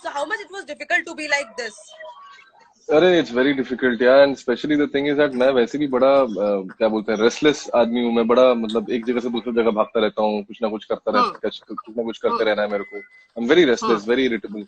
So how much it was difficult to be like this? अरे it's very difficult यार, and specially the thing is that मैं वैसे भी बड़ा क्या बोलते हैं रेस्टलेस आदमी हूँ मैं, बड़ा मतलब एक जगह से दूसरी जगह भागता रहता हूँ, कुछ ना कुछ करता Hmm. रहता, कुछ ना कुछ Hmm. करते रहना है मेरे को। I am very Hmm. Restless, very irritable.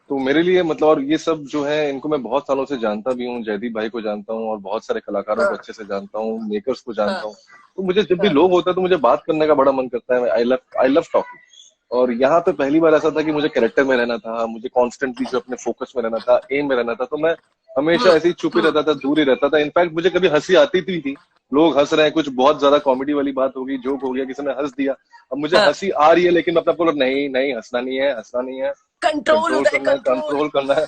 तो मेरे लिए मतलब, और ये सब जो है इनको मैं बहुत सालों से जानता भी हूँ, जयदीप भाई को जानता हूँ और बहुत सारे कलाकारों को Huh. अच्छे से जानता हूँ, मेकर्स को जानता Huh. हूँ। तो मुझे जब भी Huh. लोग होता है तो मुझे बात करने का बड़ा मन करता है, आई लव टॉकिंग। और यहाँ पे पहली बार ऐसा था कि मुझे कैरेक्टर में रहना था, मुझे कॉन्स्टेंटली जो अपने फोकस में रहना था, एम में रहना था, तो मैं हमेशा Hmm. ऐसे ही चुप ही Hmm. रहता था, दूर ही रहता था। इनफैक्ट मुझे कभी हंसी आती थी, लोग हंस रहे हैं, कुछ बहुत ज्यादा कॉमेडी वाली बात हो गई, जोक हो गया, किसी ने हंस दिया, अब मुझे Huh. हंसी आ रही है लेकिन मैं अपने आप को नहीं नहीं हंसना नहीं है, हंसना नहीं है, Control कंट्रोल उदय करना है, control. कंट्रोल करना है।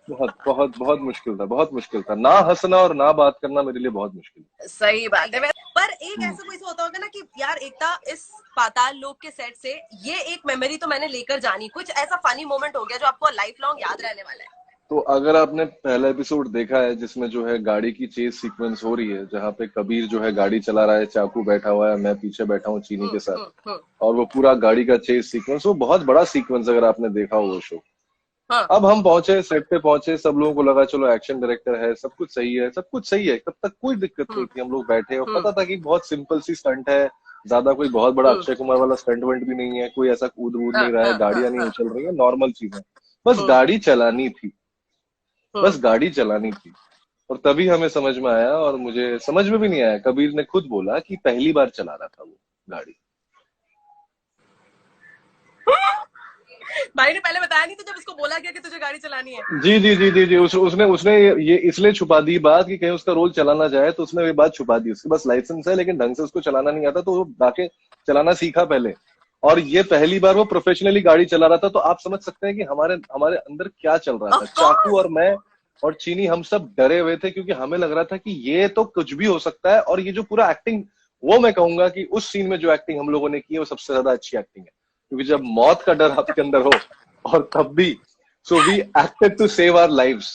बहुत बहुत बहुत मुश्किल था, बहुत मुश्किल था, ना हंसना और ना बात करना मेरे लिए बहुत मुश्किल सही बात है। पर एक ऐसा कोई होता होगा ना कि यार एकता इस पाताल लोक के सेट से ये एक मेमोरी तो मैंने लेकर जानी, कुछ ऐसा फनी मोमेंट हो गया जो आपको लाइफ लॉन्ग याद रहने वाला है। तो अगर आपने पहला एपिसोड देखा है जिसमें जो है गाड़ी की चेस सीक्वेंस हो रही है, जहाँ पे कबीर जो है गाड़ी चला रहा है, चाकू बैठा हुआ है, मैं पीछे बैठा हूँ चीनी के साथ, हम्म। और वो पूरा गाड़ी का चेस सीक्वेंस, वो बहुत बड़ा सीक्वेंस अगर आपने देखा हो वो शो। हाँ अब हम पहुंचे, सेट पे पहुंचे, सब लोगों को लगा चलो एक्शन डायरेक्टर है, सब कुछ सही है, सब कुछ सही है, तब तक कोई दिक्कत नहीं हम्म थी। हम लोग बैठे और हम्म पता था कि बहुत सिंपल सी स्टंट है, ज्यादा कोई बहुत बड़ा हम्म अक्षय कुमार वाला स्टंट वंट भी नहीं है, कोई ऐसा कूद वूद हाँ नहीं रहा है, हाँ हाँ गाड़ियां नहीं हाँ उछल रही है, नॉर्मल चीज है, बस हम्म गाड़ी चलानी थी, हम्म बस गाड़ी चलानी थी। और तभी हमें समझ में आया, और मुझे समझ में भी नहीं आया, कबीर ने खुद बोला कि पहली बार चला रहा था वो गाड़ी। भाई ने पहले बताया नहीं तो जब उसको बोला गया कि तुझे गाड़ी चलानी है। जी जी जी जी जी, उसने उसने ये इसलिए छुपा दी बात कि कहीं उसका रोल चला ना जाए, तो उसने ये बात छुपा दी। उसके पास लाइसेंस है लेकिन ढंग से उसको चलाना नहीं आता, तो वो जाके चलाना सीखा पहले। और ये पहली बार वो प्रोफेशनली गाड़ी चला रहा था, तो आप समझ सकते हैं कि हमारे हमारे अंदर क्या चल रहा था। ऑफ चाकू कोर्स। और मैं और चीनी, हम सब डरे हुए थे, क्योंकि हमें लग रहा था कि ये तो कुछ भी हो सकता है। और ये जो पूरा एक्टिंग, वो मैं कहूंगा कि उस सीन में जो एक्टिंग हम लोगों ने की है वो सबसे ज्यादा अच्छी एक्टिंग है, क्योंकि जब मौत का डर आपके अंदर हो, और तब भी, so we acted to save our lives.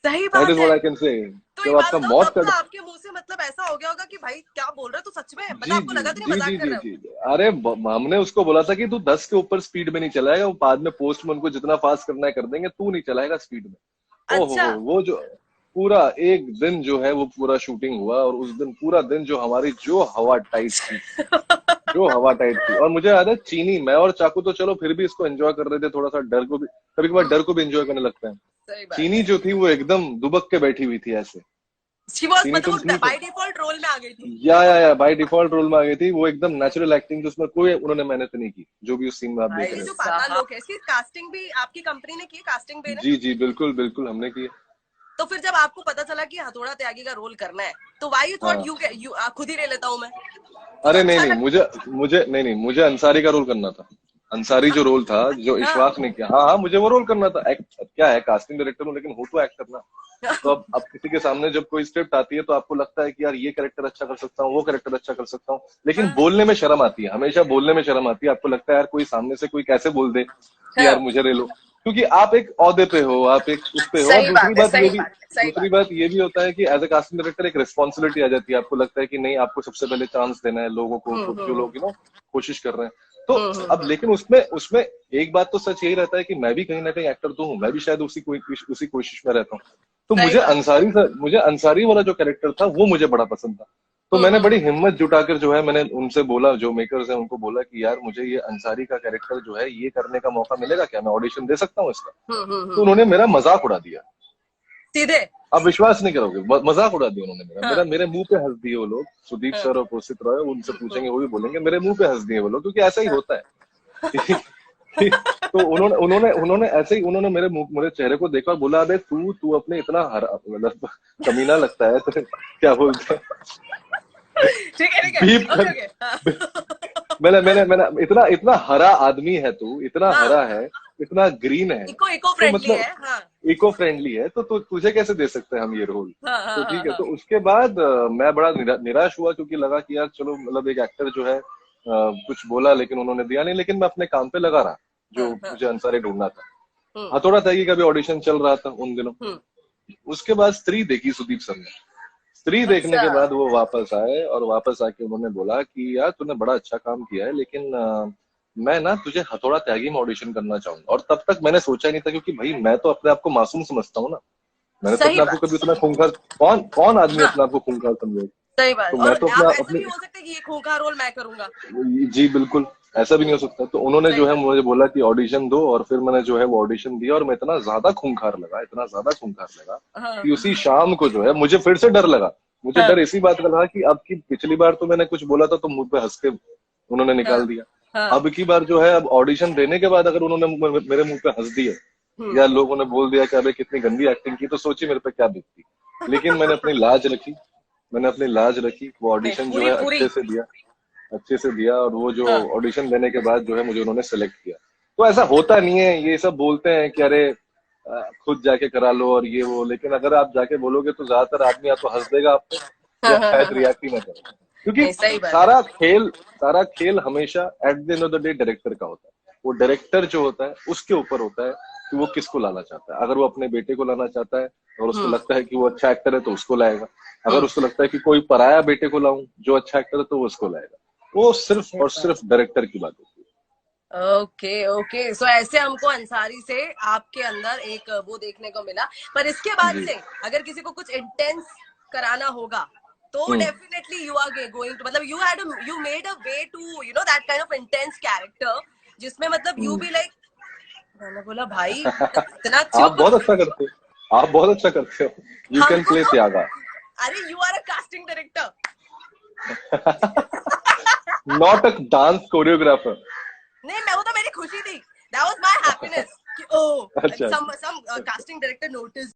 सही That बात is है। what I can say. तो जब एक बात आपका बताओ, मौत तब का तो आपके मुंह से मतलब ऐसा हो गया होगा कि भाई क्या बोल रहे हो तू, सच में मतलब जी आपको जी लगा तो नहीं जी जी मजाक कर जी रहे हो। जी जी। अरे हमने उसको बोला था कि तू 10 के ऊपर स्पीड में नहीं चलाएगा, वो बाद में पोस्ट में उनको जितना फास्ट करना है कर देंगे, तू नहीं चलाएगा स्पीड में। अच्छा। हो वो जो पूरा एक दिन जो है वो पूरा शूटिंग हुआ, और उस दिन पूरा दिन जो हमारी जो हवा टाइट थी, जो हवा टाइट थी। और मुझे याद है चीनी, मैं और चाकू तो चलो फिर भी इसको एंजॉय कर रहे थे, थोड़ा सा डर को भी, कभी कभार डर को भी एंजॉय करने लगता है। सही बात चीनी है। जो थी वो एकदम दुबक के बैठी हुई थी ऐसे। शी वॉज चीनी मतलब तुम वो थी तो, बाय डिफॉल्ट रोल में आ गई थी। या बाय डिफॉल्ट रोल में आ गई थी वो, एकदम नेचुरल एक्टिंग, तो उसमें कोई उन्होंने मेहनत नहीं की, जो भी उस सीन में आप देख भाई रहे जो हो। पाताल लोक है इसकी कास्टिंग भी आपकी कंपनी ने की है, कास्टिंग पे ने। जी जी बिल्कुल बिल्कुल, हमने की है। तो फिर जब आपको पता चला कि हथौड़ा त्यागी का रोल करना है, तो वाई यू थॉट हाँ। यू खुद ही ले लेता हूँ मैं। कुछ अरे नहीं अच्छा नहीं, लग। मुझे मुझे नहीं नहीं, मुझे अंसारी का रोल करना था। अंसारी जो रोल था, जो हाँ इशफाक ने किया, हाँ हाँ, मुझे वो रोल करना था। एक्ट क्या है, कास्टिंग डायरेक्टर हूँ लेकिन हूँ तो एक्टर ना। तो अब किसी के सामने जब कोई स्क्रिप्ट आती है तो आपको लगता है कि यार ये कैरेक्टर अच्छा कर सकता हूँ, वो कैरेक्टर अच्छा कर सकता हूँ, लेकिन हाँ बोलने में शर्म आती है, हमेशा बोलने में शर्म आती है। आपको लगता है यार कोई सामने से कोई कैसे बोल दे कि यार हाँ। मुझे ले लो, क्योंकि आप एक ओहदे पे हो, आप एक उस पे हो। और सही बात है, सही बात है, सही दूसरी बात है। बात ये भी होता है कि एज ए कास्टिंग डायरेक्टर एक रिस्पॉन्सिबिलिटी आ जाती है, आपको लगता है कि नहीं, आपको सबसे पहले चांस देना है लोगों को, जो हम्म। लोग कोशिश कर रहे हैं। तो अब हम्म। लेकिन उसमें उसमें एक बात तो सच यही रहता है कि मैं भी कहीं ना कहीं एक्टर तो हूँ, मैं भी शायद उसी कोशिश में रहता हूँ। तो सही बात है। मुझे अंसारी वाला जो कैरेक्टर था वो मुझे बड़ा पसंद था। तो मैंने बड़ी हम्म। हिम्मत जुटाकर जो है, मैंने उनसे बोला, जो मेकर्स हैं उनको बोला कि यार मुझे ये अंसारी का कैरेक्टर जो है ये करने का मौका मिलेगा क्या, मैं ऑडिशन दे सकता हूँ इसका। तो उन्होंने हम्म। मेरा मजाक उड़ा दिया। सीधे। आप विश्वास नहीं करोगे, मजाक उड़ा दिया उन्होंने मेरा मेरा हाँ मेरे मुंह पे हंस दिए वो लोग। सुदीप हाँ सर और कौशिक रॉय, उनसे हम्म। पूछेंगे वो भी बोलेंगे, मेरे मुंह पे हंस दिए वो लोग, क्योंकि ऐसा ही हाँ। होता है। तो उन्होंने उन्होंने उन्होंने ऐसे ही उन्होंने मेरे चेहरे को देखा और बोला, अबे तू तू अपने इतना हरा, मतलब कमीना लगता है तो क्या बोलते हैं, ठीक है बीप ओके कर। ओके हाँ। मैंने इतना इतना हरा आदमी है तू, इतना हाँ हरा है, इतना ग्रीन है, इको तो फ्रेंडली मतलब है हाँ। इको फ्रेंडली है, तो तुझे कैसे दे सकते हैं हम ये रोल। हाँ हाँ तो हाँ ठीक है, हाँ तो उसके बाद मैं बड़ा निराश हुआ, क्योंकि लगा कि यार चलो, मतलब एक एक्टर जो है कुछ बोला लेकिन उन्होंने दिया नहीं, लेकिन मैं अपने काम पे लगा रहा, जो हाँ हाँ। मुझे अंसारी ढूंढना था। हम्म हथौड़ा था कि कभी ऑडिशन चल रहा था उन दिनों। हम्म। उसके बाद स्त्री देखी सुदीप सर ने। स्त्री देखने अच्छा। के बाद वो वापस आए, और वापस आके उन्होंने बोला कि यार तूने बड़ा अच्छा काम किया है, लेकिन मैं ना तुझे हथौड़ा त्यागी में ऑडिशन करना चाहूंगा। और तब तक मैंने सोचा ही नहीं था, क्योंकि भाई मैं तो अपने आप को मासूम समझता हूँ ना। मैंने तो सही अपने आप को बात। कभी इतना खूंखार, कौन कौन आदमी हाँ अपने आप को खूंखार समझे? सही बात। तो मैं और तो आप अपना ऐसा अपने, भी हो सकता है कि ये खूंखार रोल मैं करूंगा। जी बिल्कुल, ऐसा भी नहीं हो सकता। तो उन्होंने सही जो है बात। मुझे बोला कि ऑडिशन दो, और फिर मैंने जो है वो ऑडिशन दिया, और मैं इतना ज्यादा खूंखार लगा, इतना ज्यादा खूंखार लगा हाँ कि उसी शाम को जो है मुझे फिर से डर लगा। मुझे हाँ डर इसी बात का लगा कि अब की पिछली बार तो मैंने कुछ बोला था तो मुंह पे हंस के उन्होंने हाँ निकाल दिया। हाँ। अब की बार जो है, अब ऑडिशन देने के बाद अगर उन्होंने मेरे मुंह पे हंस दिए, हम्म। या लोगों ने बोल दिया कि अबे कितनी गंदी एक्टिंग की, तो सोची मेरे पे क्या बीतती। लेकिन मैंने अपनी लाज रखी, मैंने अपनी लाज रखी। वो नहीं ऑडिशन जो पूरी है पूरी। अच्छे से दिया, और वो जो हाँ ऑडिशन देने के बाद जो है मुझे उन्होंने सेलेक्ट किया। तो ऐसा होता नहीं है, ये सब बोलते हैं कि अरे खुद जाके करा लो और ये वो, लेकिन अगर आप जाके बोलोगे तो ज्यादातर आदमी या तो हंस देगा आप पे, हाँ या हाँ हाँ शायद हाँ। रिएक्ट ही ना करे। क्योंकि नहीं सही बात है। सारा खेल हमेशा at the end of the day director का होता है। वो डायरेक्टर जो होता है उसके ऊपर होता है कि वो किसको लाना चाहता है। अगर वो अपने बेटे को लाना चाहता है और उसको हम्म लगता है कि वो अच्छा एक्टर है तो उसको लाएगा। अगर हम्म। उसको लगता है कि कोई पराया बेटे को लाऊं जो अच्छा एक्टर है, तो वो उसको लाएगा। वो सिर्फ सही और बात। सिर्फ डायरेक्टर की बात होती ओके ओके, सो ऐसे हमको अंसारी से आपके अंदर एक वो देखने को मिला। पर इसके है बाद जी। से अगर किसी को कुछ इंटेंस कराना होगा तो hmm. Definitely you are going to, मतलब you made a way to that kind of intense character, जिसमें मतलब यू हम्म। बी लाइक, मैंने बोला भाई इतना आप चुप। बहुत अच्छा करते हो, आप बहुत अच्छा करते हो। यू कैन हमको प्ले तो, त्यागा। अरे you are a casting director. Not a dance choreographer. नहीं मैं, वो तो मेरी खुशी थी, दैट वाज माय हैप्पीनेस कि ओ अच्छा सम कास्टिंग डायरेक्टर नोटिस